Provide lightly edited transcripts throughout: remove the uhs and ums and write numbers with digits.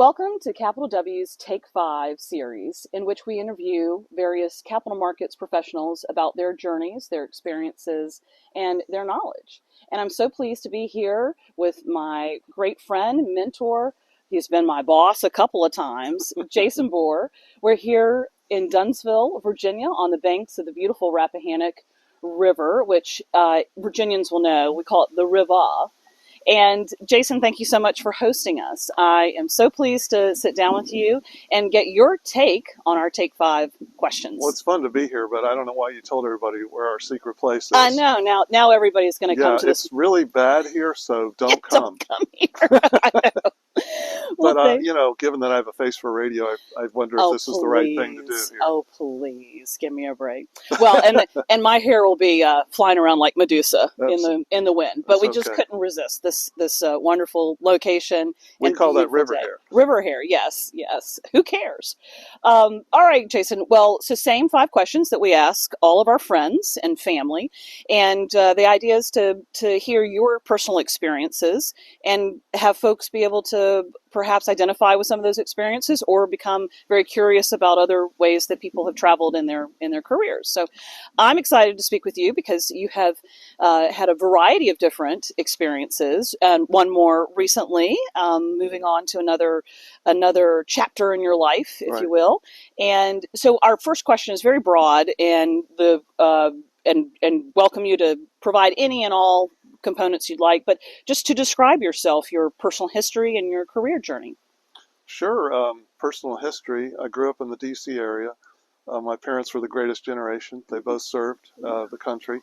Welcome to Capital W's Take 5 series, in which we interview various capital markets professionals about their journeys, their experiences, and their knowledge. And I'm so pleased to be here with my great friend, mentor. He's been my boss a couple of times, Jason Bohrer. We're here in Dunsville, Virginia, on the banks of the beautiful Rappahannock River, which Virginians will know. We call it the River. And Jason, thank you so much for hosting us. I am so pleased to sit down with you and get your take on our Take 5 questions. Well, it's fun to be here, but I don't know why you told everybody where our secret place is. I know. Now everybody's going to come to this. It's really bad here, so don't come. Don't come here. I know. Well, but, given that I have a face for radio, I wonder if this is the right thing to do here. Oh, please, give me a break. Well, and my hair will be flying around like Medusa in the wind. But we just couldn't resist this wonderful location. We call that river day. hair. River hair, yes. Who cares? All right, Jason. Well, so same 5 questions that we ask all of our friends and family. And the idea is to hear your personal experiences and have folks be able to perhaps identify with some of those experiences or become very curious about other ways that people have traveled in their careers. So I'm excited to speak with you because you have had a variety of different experiences, and one more recently, moving on to another chapter in your life, if you will. And so our first question is very broad, and and welcome you to provide any and all components you'd like, but just to describe yourself, your personal history and your career journey. Sure. Personal history. I grew up in the D.C. area. My parents were the greatest generation. They both served the country.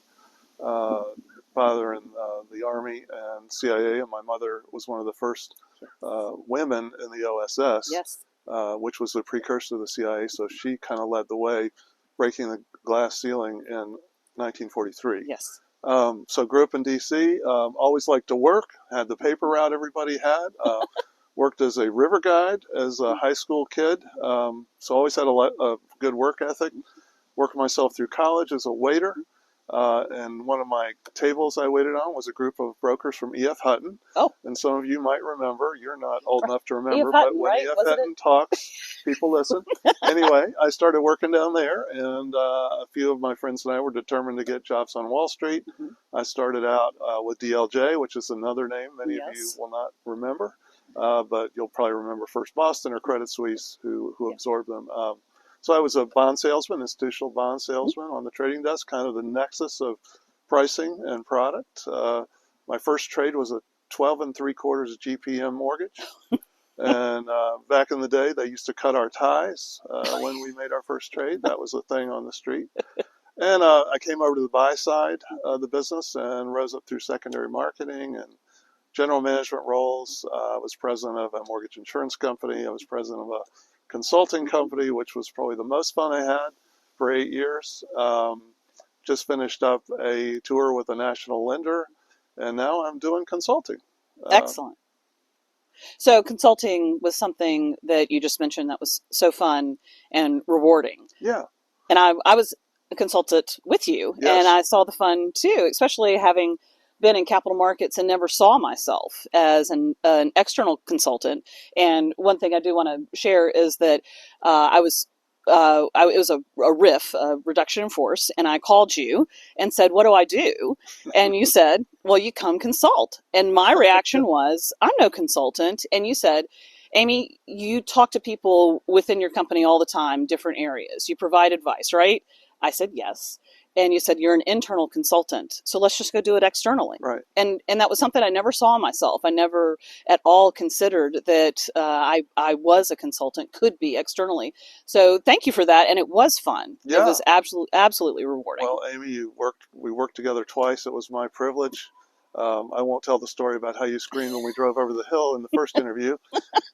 Father in the Army and CIA, and my mother was one of the first women in the OSS, which was a precursor to the CIA, so she kind of led the way, breaking the glass ceiling in 1943. Yes. So grew up in D.C., always liked to work, had the paper route everybody had, worked as a river guide as a high school kid, so always had a good work ethic, worked myself through college as a waiter, and one of my tables I waited on was a group of brokers from E.F. Hutton. Oh. And some of you might remember, you're not old enough to remember, E.F. Hutton, but when right? E.F. Hutton talks, people listen. Anyway, I started working down there, and a few of my friends and I were determined to get jobs on Wall Street. I started out with DLJ, which is another name many of you will not remember, but you'll probably remember First Boston or Credit Suisse, who absorbed them. So I was a bond salesman, institutional bond salesman on the trading desk, kind of the nexus of pricing and product. My first trade was a 12 3/4 GPM mortgage. And back in the day, they used to cut our ties when we made our first trade. That was a thing on the street. And I came over to the buy side of the business and rose up through secondary marketing and general management roles. I was president of a mortgage insurance company. I was president of a consulting company, which was probably the most fun I had for 8 years. Just finished up a tour with a national lender, and now I'm doing consulting. Excellent. So consulting was something that you just mentioned that was so fun and rewarding. Yeah. And I was a consultant with you, and I saw the fun too, especially having been in capital markets and never saw myself as an external consultant. And one thing I do want to share is that it was a RIF, a reduction in force, and I called you and said, "What do I do?" And you said, "Well, you come consult." And my reaction was, "I'm no consultant." And you said, "Amy, you talk to people within your company all the time, different areas. You provide advice, right?" I said, "Yes." And you said, "You're an internal consultant, so let's just go do it externally." Right. And that was something I never saw myself. I never at all considered that I was a consultant, could be externally. So thank you for that, and it was fun. Yeah. It was absolutely rewarding. Well, Amy, we worked together twice. It was my privilege. I won't tell the story about how you screamed when we drove over the hill in the first interview.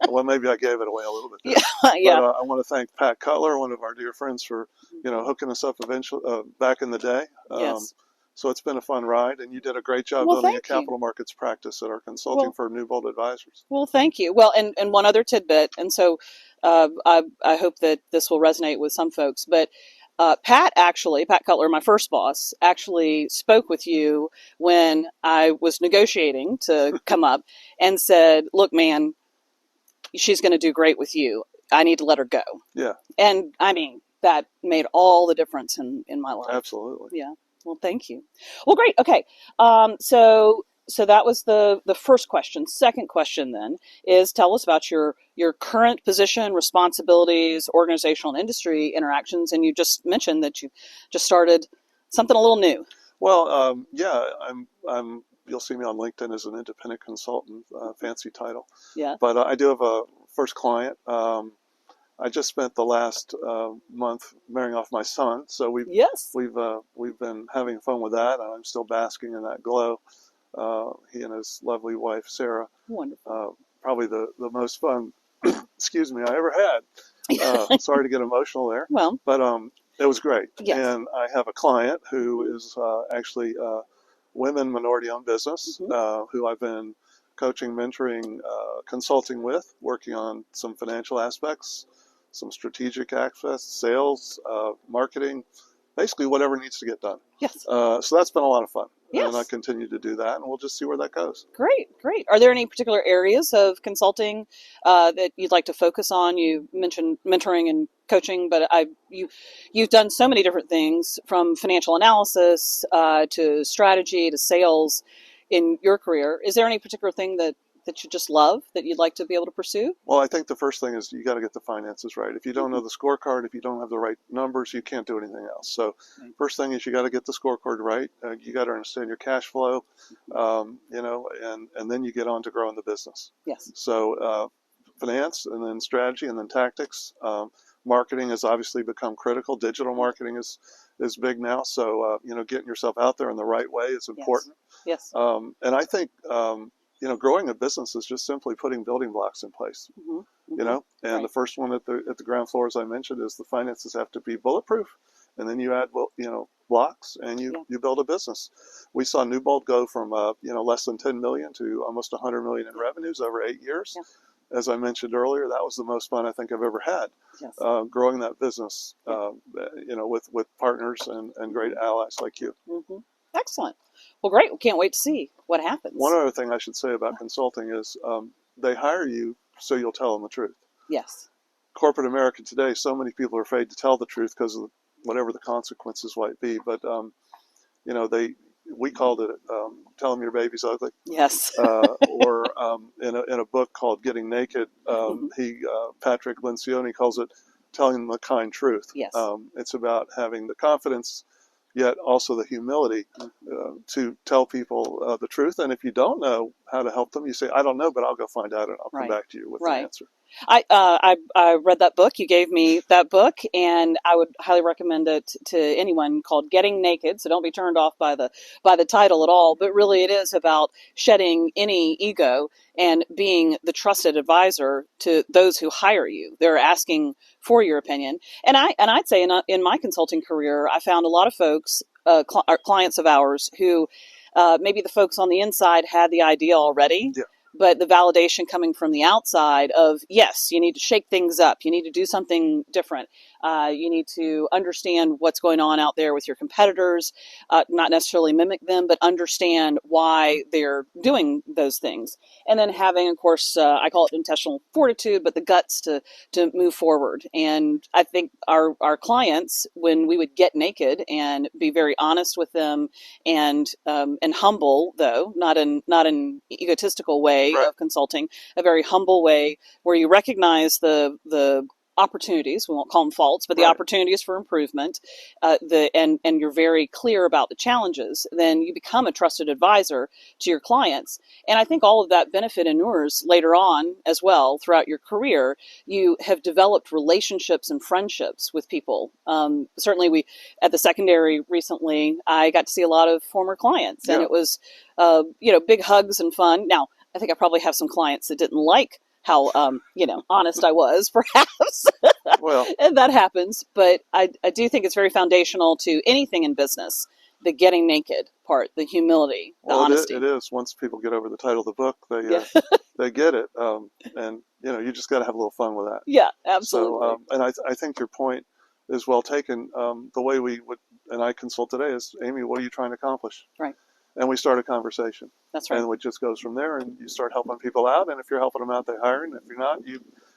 Well, maybe I gave it away a little bit there. Yeah. But I want to thank Pat Cutler, one of our dear friends, for hooking us up eventually back in the day. Yes. So it's been a fun ride, and you did a great job building a capital markets practice at our consulting firm, Newbold Advisors. Well, thank you. Well, and one other tidbit, and so I hope that this will resonate with some folks, but Pat Cutler, my first boss, actually spoke with you when I was negotiating to come up and said, "Look, man, she's going to do great with you. I need to let her go. Yeah, And I mean, that made all the difference in my life. absolutely. Yeah. Well, thank you. Well, great. Okay. So that was the first question. Second question then is, tell us about your current position, responsibilities, organizational and industry interactions. And you just mentioned that you just started something a little new. Well, yeah, I'm. You'll see me on LinkedIn as an independent consultant, fancy title. Yeah. But I do have a first client. I just spent the last month marrying off my son, so Yes. we've been having fun with that, and I'm still basking in that glow. He and his lovely wife Sarah, Wonderful. probably the most fun, excuse me, I ever had. Sorry to get emotional there, Well, but it was great. yes. And I have a client who is actually women minority-owned business, who I've been coaching, mentoring, consulting with, working on some financial aspects, some strategic aspects, sales, marketing, basically whatever needs to get done. Yes. So that's been a lot of fun. Yes. And I continue to do that, and we'll just see where that goes. Great, great. Are there any particular areas of consulting that you'd like to focus on? You mentioned mentoring and coaching, but you've done so many different things, from financial analysis to strategy to sales in your career. Is there any particular thing that you just love that you'd like to be able to pursue? Well, I think the first thing is you got to get the finances right. If you don't know the scorecard, if you don't have the right numbers, you can't do anything else. So first thing is you got to get the scorecard right. You got to understand your cash flow, and then you get on to growing the business. Yes. So finance, and then strategy, and then tactics. Marketing has obviously become critical. Digital marketing is big now. So, getting yourself out there in the right way is important. Yes. And I think, growing a business is just simply putting building blocks in place. And Right. the first one at the ground floor, as I mentioned, is the finances have to be bulletproof, and then you add blocks, and you build a business. We saw Newbold go from less than 10 million to almost 100 million in revenues over 8 years. Yeah. As I mentioned earlier, that was the most fun I think I've ever had. Yes. Growing that business, with partners and great allies like you. Excellent. Well, great. We can't wait to see what happens. One other thing I should say about consulting is they hire you so you'll tell them the truth. Yes. Corporate America today, so many people are afraid to tell the truth because of whatever the consequences might be. But we called it "Tell them your baby's ugly." Yes. Or in a book called "Getting Naked," Patrick Lencioni calls it "Telling them the kind truth." Yes. It's about having the confidence, yet also the humility to tell people the truth. And if you don't know how to help them, you say, "I don't know, but I'll go find out, and I'll come back to you with an answer." I read that book. You gave me that book, and I would highly recommend it to anyone, called Getting Naked. So don't be turned off by the title at all. But really, it is about shedding any ego and being the trusted advisor to those who hire you. They're asking for your opinion. And I'd say in my consulting career, I found a lot of folks, clients of ours, who maybe the folks on the inside had the idea already. Yeah. But the validation coming from the outside of, yes, you need to shake things up. You need to do something different. You need to understand what's going on out there with your competitors, not necessarily mimic them, but understand why they're doing those things. And then having, of course, I call it intentional fortitude, but the guts to move forward. And I think our clients, when we would get naked and be very honest with them and humble, though not in egotistical way of consulting, a very humble way where you recognize the opportunities, we won't call them faults, but the opportunities for improvement, and you're very clear about the challenges, then you become a trusted advisor to your clients. And I think all of that benefit inures later on as well throughout your career. You have developed relationships and friendships with people. Certainly we, at the secondary recently, I got to see a lot of former clients, and it was, big hugs and fun. Now, I think I probably have some clients that didn't like how, honest I was, perhaps. Well, and that happens. But I do think it's very foundational to anything in business, the getting naked part, the humility, the honesty. It is. Once people get over the title of the book, they get it. And, you just got to have a little fun with that. Yeah, absolutely. So, and I think your point is well taken. The way we would, and I consult today, is, Amy, what are you trying to accomplish? Right. and we start a conversation. That's right. And it just goes from there, and you start helping people out. And if you're helping them out, they hire. And if you're not,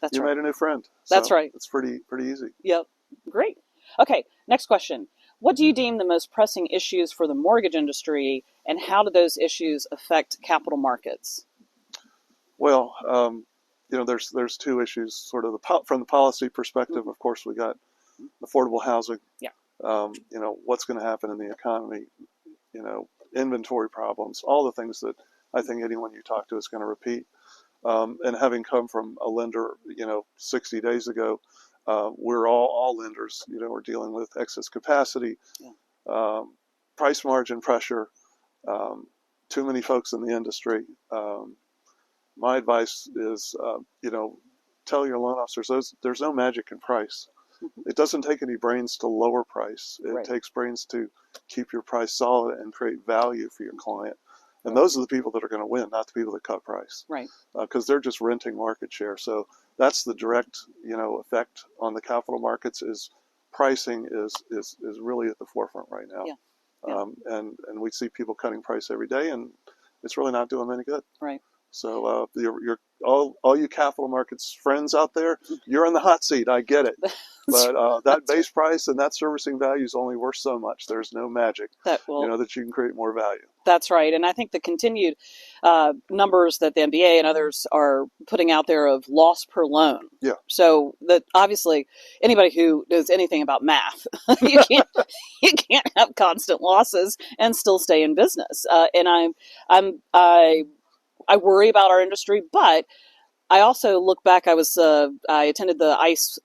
That's you right. made a new friend. That's So right. it's pretty easy. Yep. Great. Okay. Next question. What do you deem the most pressing issues for the mortgage industry, and how do those issues affect capital markets? Well, there's two issues. Sort of from the policy perspective. Of course, we got affordable housing. Yeah. What's going to happen in the economy? Inventory problems, all the things that I think anyone you talk to is going to repeat. And having come from a lender, 60 days ago, we're all lenders, we're dealing with excess capacity, price margin pressure, too many folks in the industry. My advice is, tell your loan officers there's no magic in price. It doesn't take any brains to lower price. It takes brains to keep your price solid and create value for your client. And those are the people that are going to win, not the people that cut price. Right. Because they're just renting market share. So that's the direct, effect on the capital markets. Is pricing is really at the forefront right now. Yeah. And we see people cutting price every day, and it's really not doing them any good. Right. So all you capital markets friends out there, you're in the hot seat. I get it. But that base price and that servicing value is only worth so much. There's no magic that you can create more value. That's right. And I think the continued numbers that the MBA and others are putting out there of loss per loan. Yeah. So that obviously anybody who knows anything about math, you can't have constant losses and still stay in business. And I worry about our industry, but I also look back. I attended the ICE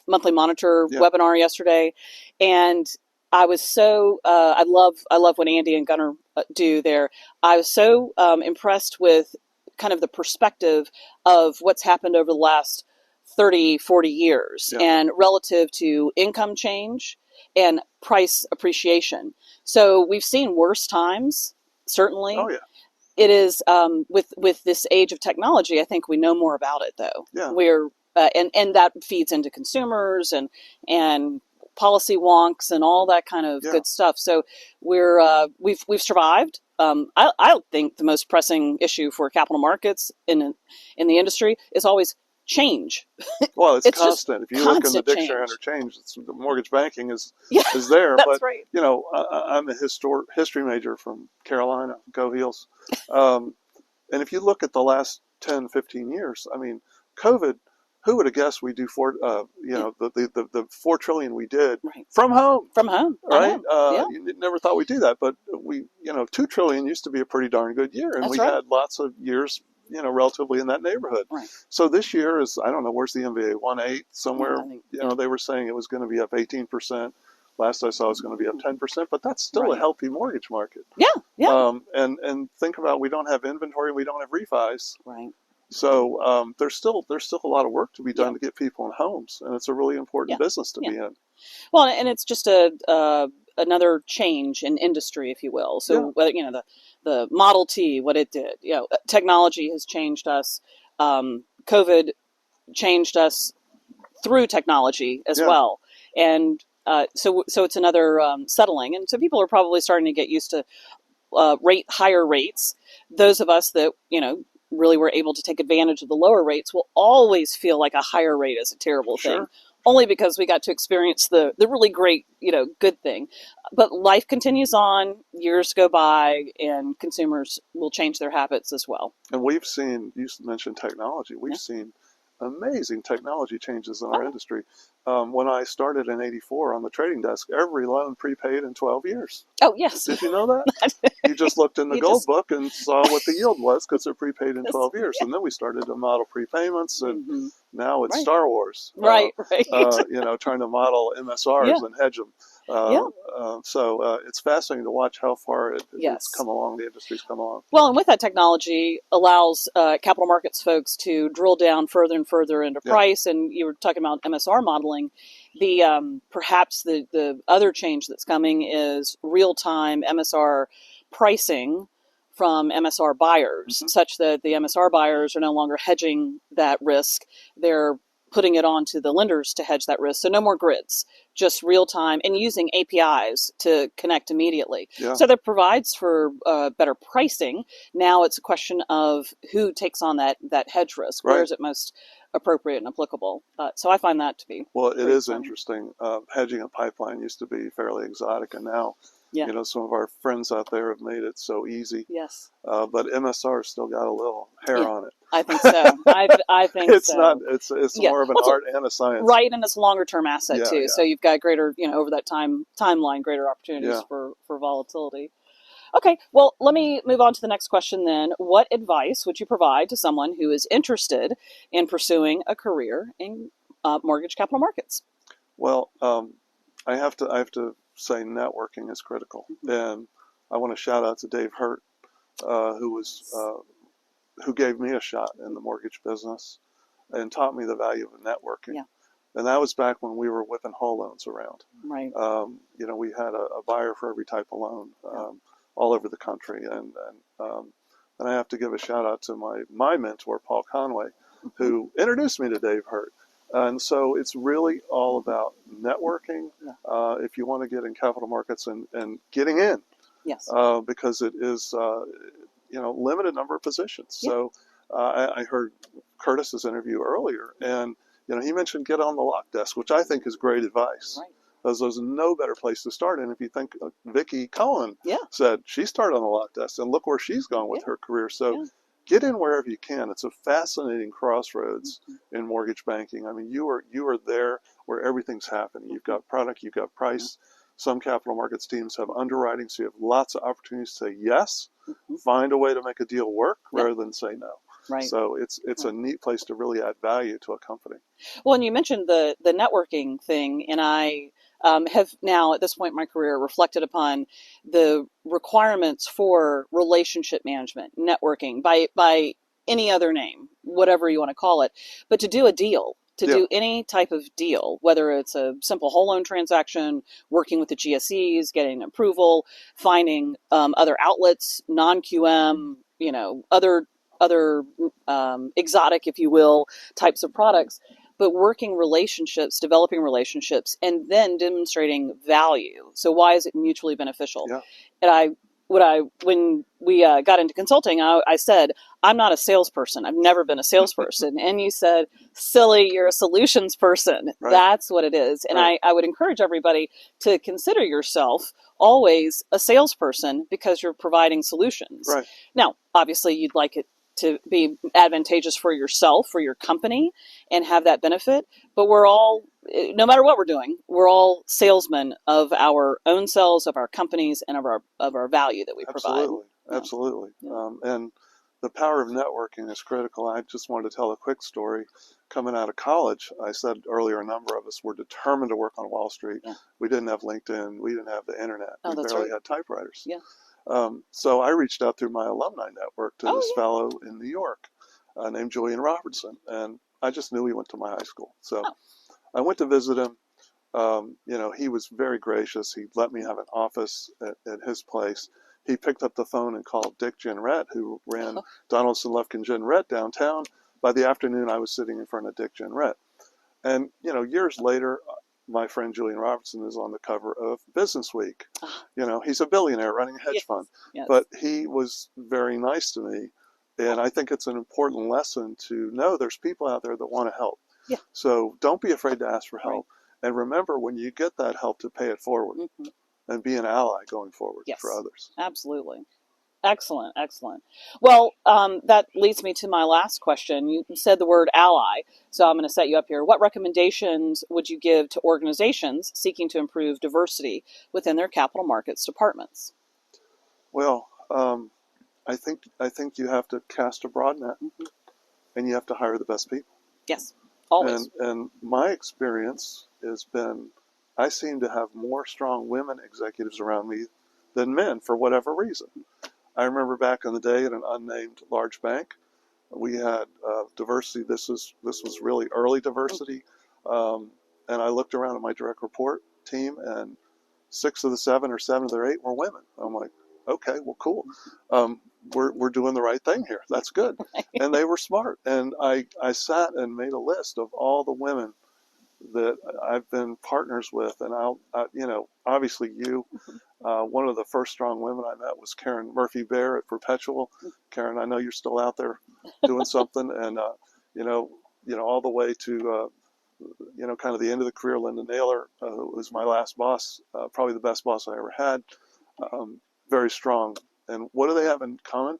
monthly monitor webinar yesterday, and I was so I love what Andy and Gunnar do there. I was so impressed with kind of the perspective of what's happened over the last 30, 40 years and relative to income change and price appreciation. So we've seen worse times, certainly. Oh, yeah. It is with this age of technology. I think we know more about it, though. Yeah. We're and that feeds into consumers and policy wonks and all that kind of good stuff. So we've survived. I think the most pressing issue for capital markets in the industry is always change. Well, it's constant. If you look in the dictionary under change, the mortgage banking is there. That's but right. I'm a history major from Carolina. Go Heels. And if you look at the last 10, 15 years, I mean, COVID. Who would have guessed we do the $4 trillion we did from home? From home, right? You never thought we'd do that, but we, $2 trillion used to be a pretty darn good year, and we had lots of years, relatively in that neighborhood. Right. So this year is, I don't know, where's the MBA? 1.8 somewhere. They were saying it was going to be up 18%. Last I saw, it was going to be up 10%, but that's still a healthy mortgage market. Yeah, yeah. And think about, we don't have inventory, we don't have refis. Right. So there's still a lot of work to be done to get people in homes, and it's a really important business to be in. Well, and it's just another change in industry, if you will. So whether the Model T, what it did, technology has changed us. COVID changed us through technology as well, and so it's another settling, and so people are probably starting to get used to higher rates. Those of us that really were able to take advantage of the lower rates will always feel like a higher rate is a terrible thing, only because we got to experience the really great, good thing. But life continues on, years go by, and consumers will change their habits as well. And we've seen, you mentioned technology, we've seen amazing technology changes in our industry. When I started in '84 on the trading desk, every loan prepaid in 12 years. Oh, yes. Did you know that? You just looked in the gold book and saw what the yield was because they're prepaid in 12 years. And then we started to model prepayments, and now it's Star Wars. Right. Trying to model MSRs and hedge them. So it's fascinating to watch how far it's come along, the industry's come along. Well, and with that technology allows capital markets folks to drill down further and further into price. And you were talking about MSR modeling. The perhaps the other change that's coming is real-time MSR pricing from MSR buyers, such that the MSR buyers are no longer hedging that risk. They're putting it onto the lenders to hedge that risk. So no more grids, just real time, and using APIs to connect immediately. Yeah. So that provides for better pricing. Now it's a question of who takes on that hedge risk. Right. Where is it most appropriate and applicable? So I find that to be well. It is fun. interesting. Hedging a pipeline used to be fairly exotic, and now Yeah. you know, some of our friends out there have made it so easy. Yes. But MSR still got a little hair on it. I think so. I think It's so. not. It's more of an art and a science. Right, and it's a longer term asset too. Yeah. So you've got greater, over that timeline, greater opportunities Yeah. for volatility. Okay, well, let me move on to the next question then. What advice would you provide to someone who is interested in pursuing a career in mortgage capital markets? Well, I have to say networking is critical, and I want to shout out to Dave Hurt, who gave me a shot in the mortgage business and taught me the value of networking. Yeah. And that was back when we were whipping whole loans around. Right. You know, we had a buyer for every type of loan all over the country, and I have to give a shout out to my mentor, Paul Conway, who introduced me to Dave Hurt. And so it's really all about networking if you want to get in capital markets and getting in. Yes. Because it is, limited number of positions. Yeah. So I heard Curtis's interview earlier, and he mentioned get on the lock desk, which I think is great advice. Right. Because there's no better place to start. And if you think Vicki Cohen said she started on the lock desk, and look where she's gone with her career. So get in wherever you can. It's a fascinating crossroads in mortgage banking. I mean, you are there where everything's happening. You've got product, you've got price. Some capital markets teams have underwriting, so you have lots of opportunities to say yes, find a way to make a deal work rather than say no. Right. So it's a neat place to really add value to a company. Well, and you mentioned the networking thing, and I have now at this point in my career reflected upon the requirements for relationship management, networking by any other name, whatever you want to call it, but to do a deal. To do any type of deal, whether it's a simple whole loan transaction, working with the GSEs, getting approval, finding other outlets, non-QM, other exotic, if you will, types of products, but working relationships, developing relationships, and then demonstrating value. So why is it mutually beneficial? Yeah. And when we got into consulting, I said, I'm not a salesperson. I've never been a salesperson. And you said, silly, you're a solutions person. Right. That's what it is. And I would encourage everybody to consider yourself always a salesperson because you're providing solutions. Right. Now, obviously, you'd like it to be advantageous for yourself, for your company, and have that benefit. But we're all, no matter what we're doing, we're all salesmen of our own selves, of our companies, and of our value that we provide. Absolutely. And the power of networking is critical. I just wanted to tell a quick story. Coming out of college, I said earlier, a number of us were determined to work on Wall Street. Yeah. We didn't have LinkedIn. We didn't have the internet. We barely had typewriters. Yeah. So I reached out through my alumni network to this fellow in New York named Julian Robertson, and I just knew he went to my high school. So I went to visit him. He was very gracious. He let me have an office at his place. He picked up the phone and called Dick Jenrette, who ran Donaldson, Lufkin, Jenrette downtown. By the afternoon, I was sitting in front of Dick Jenrette. And, years later, my friend Julian Robertson is on the cover of Business Week. He's a billionaire running a hedge fund. Yes. But he was very nice to me. And I think it's an important lesson to know there's people out there that want to help. Yeah. So don't be afraid to ask for help. Right. And remember, when you get that help, to pay it forward and be an ally going forward for others. Absolutely. Excellent, excellent. Well, that leads me to my last question. You said the word ally, so I'm going to set you up here. What recommendations would you give to organizations seeking to improve diversity within their capital markets departments? Well, I think you have to cast a broad net, and you have to hire the best people. Yes, always. And my experience has been, I seem to have more strong women executives around me than men for whatever reason. I remember back in the day at an unnamed large bank, we had diversity. This was really early diversity, and I looked around at my direct report team, and 6 of the 7 or 7 of the 8 were women. I'm like, okay, well, cool. we're doing the right thing here. That's good. And they were smart. And I sat and made a list of all the women that I've been partners with. And obviously you, one of the first strong women I met was Karen Murphy-Bear at Perpetual. Karen, I know you're still out there doing something. And, all the way to, kind of the end of the career, Linda Naylor, who was my last boss, probably the best boss I ever had. Very strong. And what do they have in common?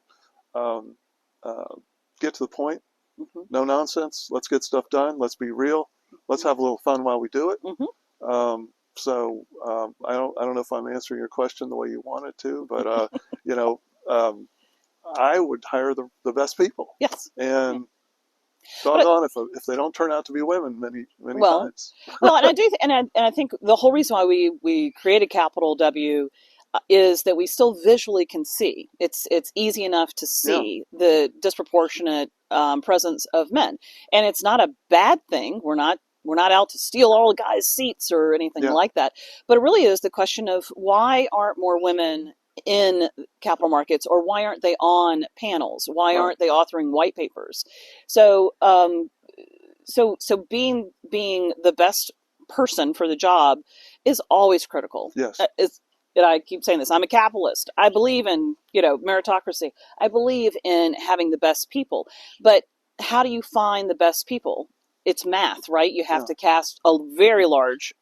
Get to the point. No nonsense. Let's get stuff done. Let's be real. Let's have a little fun while we do it. I don't know if I'm answering your question the way you wanted to, but I would hire the best people. Yes. And doggone if they don't turn out to be women many times. Well, and I do, and I think the whole reason why we created Capital W is that we still visually can see. It's easy enough to see the disproportionate presence of men, and it's not a bad thing. We're not out to steal all the guys' seats or anything like that. But it really is the question of why aren't more women in capital markets, or why aren't they on panels? Why aren't they authoring white papers? So, so being the best person for the job is always critical. Yes. And I keep saying this, I'm a capitalist. I believe in, meritocracy. I believe in having the best people. But how do you find the best people? It's math, right? You have to cast a very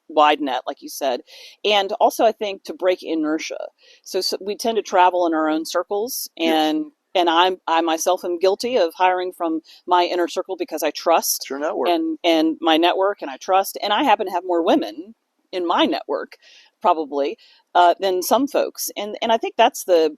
wide net, like you said. And also, I think, to break inertia. So we tend to travel in our own circles, and I myself am guilty of hiring from my inner circle because I trust. It's your network. And my network, and I trust. And I happen to have more women in my network, probably, than some folks. And I think that's the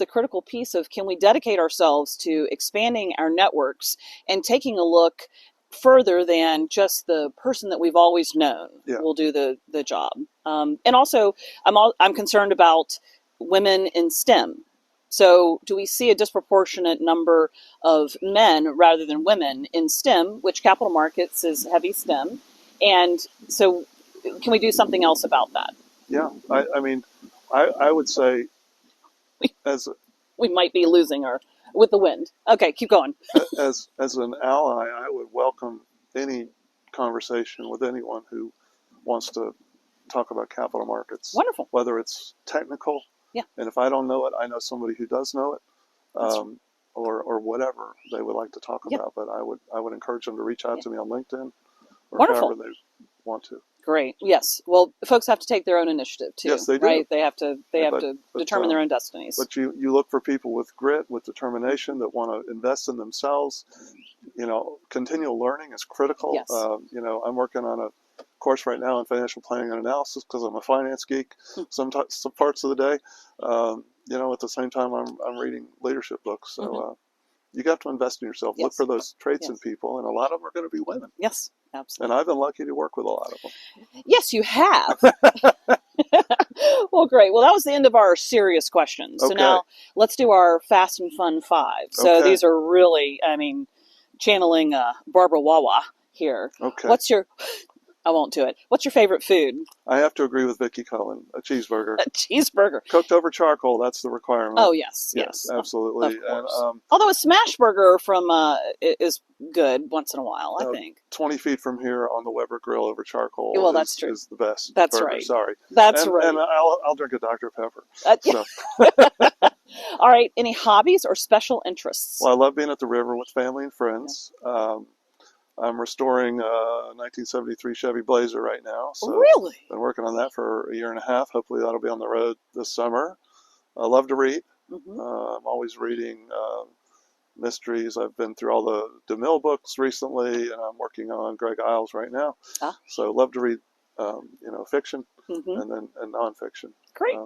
critical piece of, can we dedicate ourselves to expanding our networks and taking a look further than just the person that we've always known will do the job. And also, I'm concerned about women in STEM. So do we see a disproportionate number of men rather than women in STEM, which capital markets is heavy STEM? And so can we do something else about that? Yeah, I would say we might be losing her with the wind. Okay, keep going. As an ally, I would welcome any conversation with anyone who wants to talk about capital markets. Wonderful. Whether it's technical, and if I don't know it, I know somebody who does know it, or whatever they would like to talk about. But I would encourage them to reach out to me on LinkedIn or however they want to. Great. Yes. Well, folks have to take their own initiative too. Yes, they do. Right? They have to determine their own destinies. But you look for people with grit, with determination, that want to invest in themselves. Continual learning is critical. Yes. I'm working on a course right now in financial planning and analysis because I'm a finance geek. Some parts of the day. At the same time, I'm reading leadership books. So. You have to invest in yourself. Look for those traits in people, and a lot of them are going to be women. Yes, absolutely. And I've been lucky to work with a lot of them. Yes, you have. Well, great. Well, that was the end of our serious questions. So now let's do our fast and fun 5. So these are really, channeling Barbara Wawa here. Okay. I won't do it. What's your favorite food? I have to agree with Vicki Cullen. A cheeseburger. A cheeseburger. Cooked over charcoal, that's the requirement. Oh, yes. Absolutely. Of course. And, although a smash burger from is good once in a while, I think. 20 feet from here on the Weber grill over charcoal that's true. Is the best That's burger. Right. Sorry. That's right. And I'll drink a Dr. Pepper. All right. Any hobbies or special interests? Well, I love being at the river with family and friends. I'm restoring a 1973 Chevy Blazer right now. So really? Been working on that for a year and a half. Hopefully that'll be on the road this summer. I love to read. I'm always reading mysteries. I've been through all the DeMille books recently, and I'm working on Greg Iles right now. So love to read, fiction and nonfiction. Great.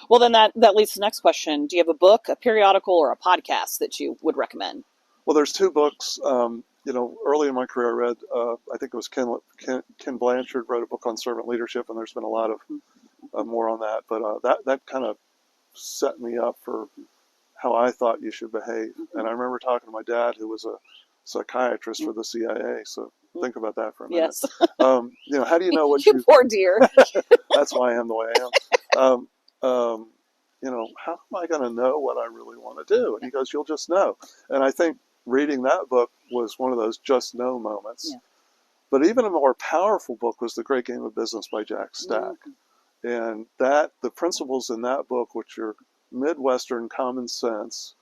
Well, then that leads to the next question. Do you have a book, a periodical, or a podcast that you would recommend? Well, there's 2 books. Early in my career, I read, I think it was Ken Blanchard wrote a book on servant leadership, and there's been a lot of more on that. But that kind of set me up for how I thought you should behave. And I remember talking to my dad, who was a psychiatrist for the CIA. So think about that for a minute. Yes. How do you know what you poor dear. That's why I am the way I am. how am I going to know what I really want to do? And he goes, you'll just know. And I think reading that book was one of those just know moments. Yeah. But even a more powerful book was The Great Game of Business by Jack Stack. And the principles in that book, which are Midwestern common sense,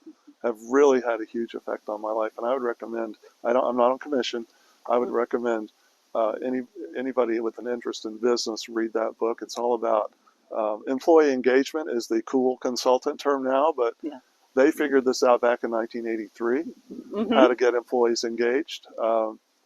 have really had a huge effect on my life. And I would recommend, I'm not on commission, I would recommend anybody with an interest in business read that book. It's all about employee engagement is the cool consultant term now, but they figured this out back in 1983, how to get employees engaged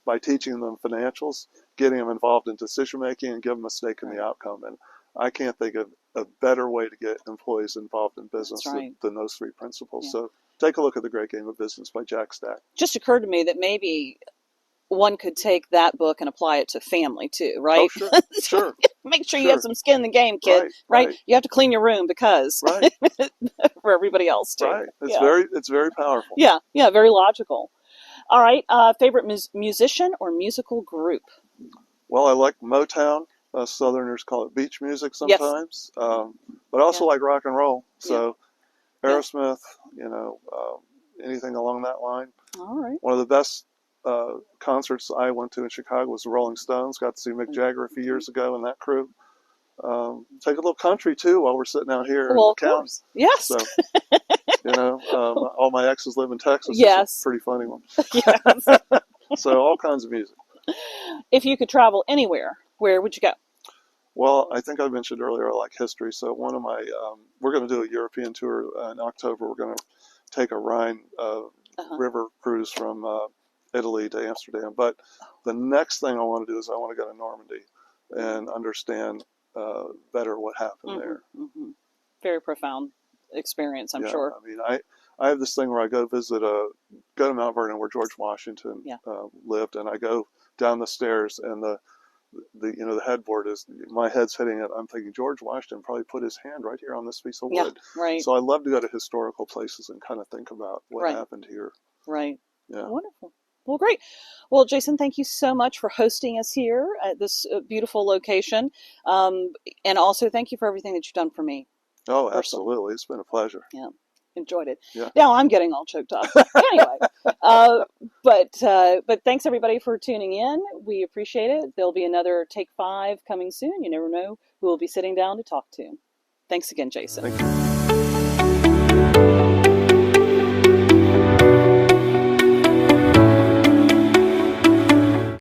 by teaching them financials, getting them involved in decision making, and give them a stake in the outcome. And I can't think of a better way to get employees involved in business than those three principles. Yeah. So take a look at The Great Game of Business by Jack Stack. Just occurred to me that maybe one could take that book and apply it to family too, right? Oh, sure, sure. Make sure you have some skin in the game, kid. Right? You have to clean your room because for everybody else too. Right. It's very powerful. Yeah, very logical. All right. Favorite musician or musical group? Well, I like Motown. Southerners call it beach music sometimes, but I also like rock and roll. So Aerosmith, anything along that line. All right. One of the best concerts I went to in Chicago was the Rolling Stones. Got to see Mick Jagger a few years ago and that crew. Take a little country too while we're sitting out here in the county. Yes. So, all my exes live in Texas. Yes. It's a pretty funny one. Yes. So all kinds of music. If you could travel anywhere, where would you go? Well, I think I mentioned earlier I like history. So one of my, we're going to do a European tour in October. We're going to take a Rhine river cruise from Italy to Amsterdam. But the next thing I want to do is I want to go to Normandy and understand better what happened there. Mm-hmm. Very profound experience, I'm sure. I mean, I have this thing where I go to Mount Vernon where George Washington lived, and I go down the stairs and the headboard is, my head's hitting it. I'm thinking George Washington probably put his hand right here on this piece of wood. Yeah, right. So I love to go to historical places and kind of think about what happened here. Right. Yeah. Wonderful. Well, great. Well, Jason, thank you so much for hosting us here at this beautiful location. And also thank you for everything that you've done for me. Oh, absolutely. It's been a pleasure. Yeah. Enjoyed it. Yeah. Now I'm getting all choked up. Anyway, but thanks everybody for tuning in. We appreciate it. There'll be another Take 5 coming soon. You never know who we'll be sitting down to talk to. Thanks again, Jason. Thank you.